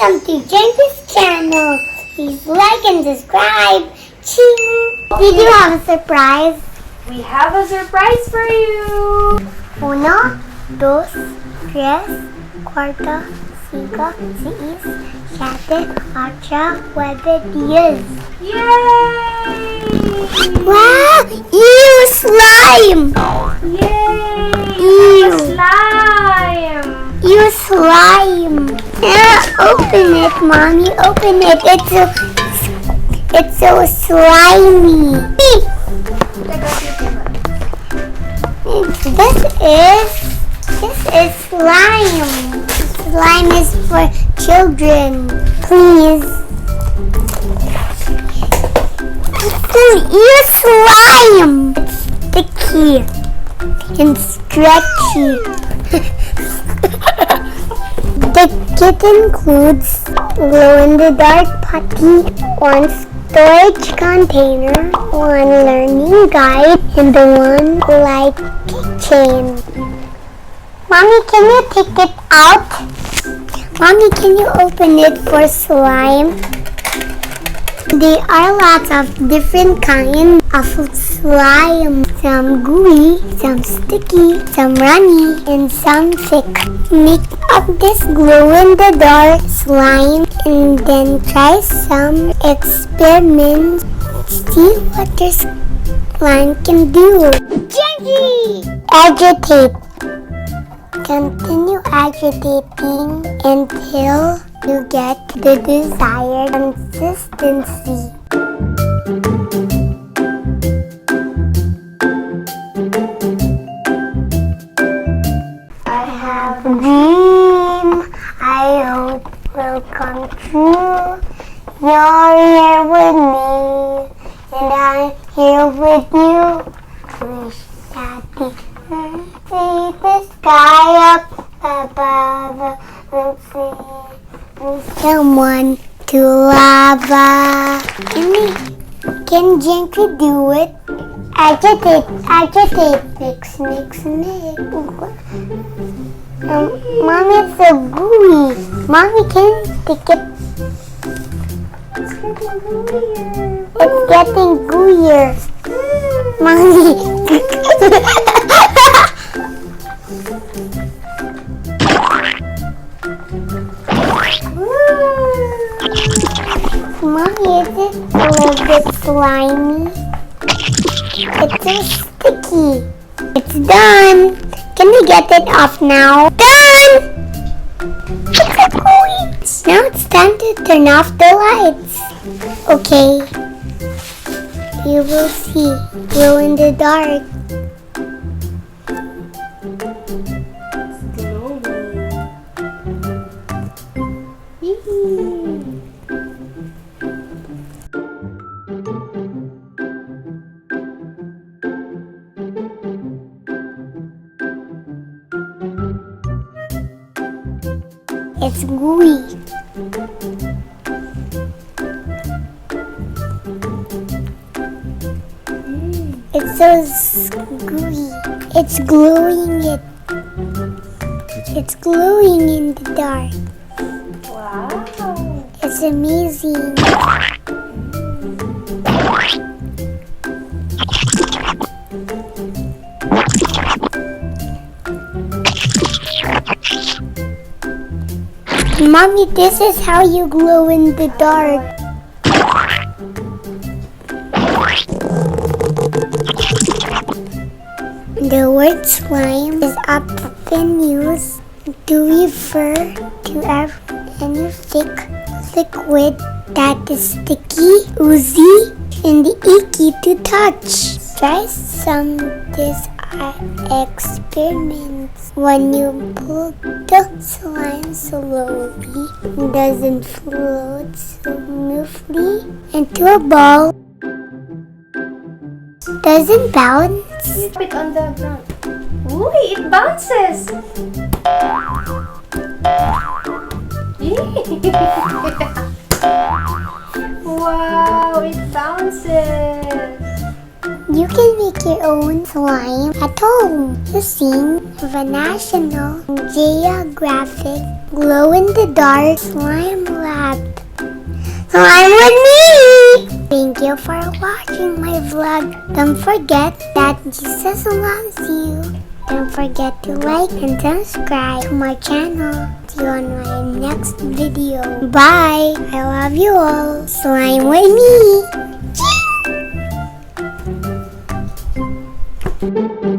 Welcome to Jentree's channel. Please like and subscribe. Ching! Did you have a surprise? We have a surprise for you! 1, 2, 3, 4, 5, 6, 7, 8, 9, 10. Yay! Wow! Ew, slime! Yay! Ew. Slime! Ew, slime! Open it, Mommy. Open it. It's so slimy. This is slime. Slime is for children. Please. Ew, slime! It's sticky and stretchy. The kit includes glow-in-the-dark putty, 1 storage container, 1 learning guide, and 1 light chain. Mommy, can you take it out? Mommy, can you open it for slime? There are lots of different kinds of slime. Some gooey, some sticky, some runny, and some thick. Make up this glow-in-the-dark slime and then try some experiments. See what your slime can do. Jentree! Agitate. Continue agitating until you get the desired consistency. I have a dream I hope will come true. You're here with me and I'm here with you. Wish that the earth see the sky up above and see someone to lava. Can Jentree do it? Agitate, mix. Mommy, it's so gooey. Mommy, can you take it? It's getting gooier. Mommy. Mommy, is it a little bit slimy? It's so sticky. It's done. Can we get it off now? Done! It's so gooey. Now it's time to turn off the lights. Okay. You will see. Glow in the dark. It's gooey. It's so gooey. It's glowing it. It's glowing in the dark. Wow! It's amazing. Mommy, this is how you glow in the dark. The word slime is often used to refer to any thick liquid that is sticky, oozy, and icky to touch. Try some these experiments. When you pull the slime slowly, it doesn't float smoothly into a ball. Doesn't bounce. Put it on the ground. Ooh, it bounces! Wow, it bounces! You can make your own slime at home using the National Geographic glow-in-the-dark slime wrapped slime with me! Thank you for watching my vlog. Don't forget that Jesus loves you. Don't forget to like and subscribe to my channel. See you on my next video. Bye! I love you all. Slime with me! Ching!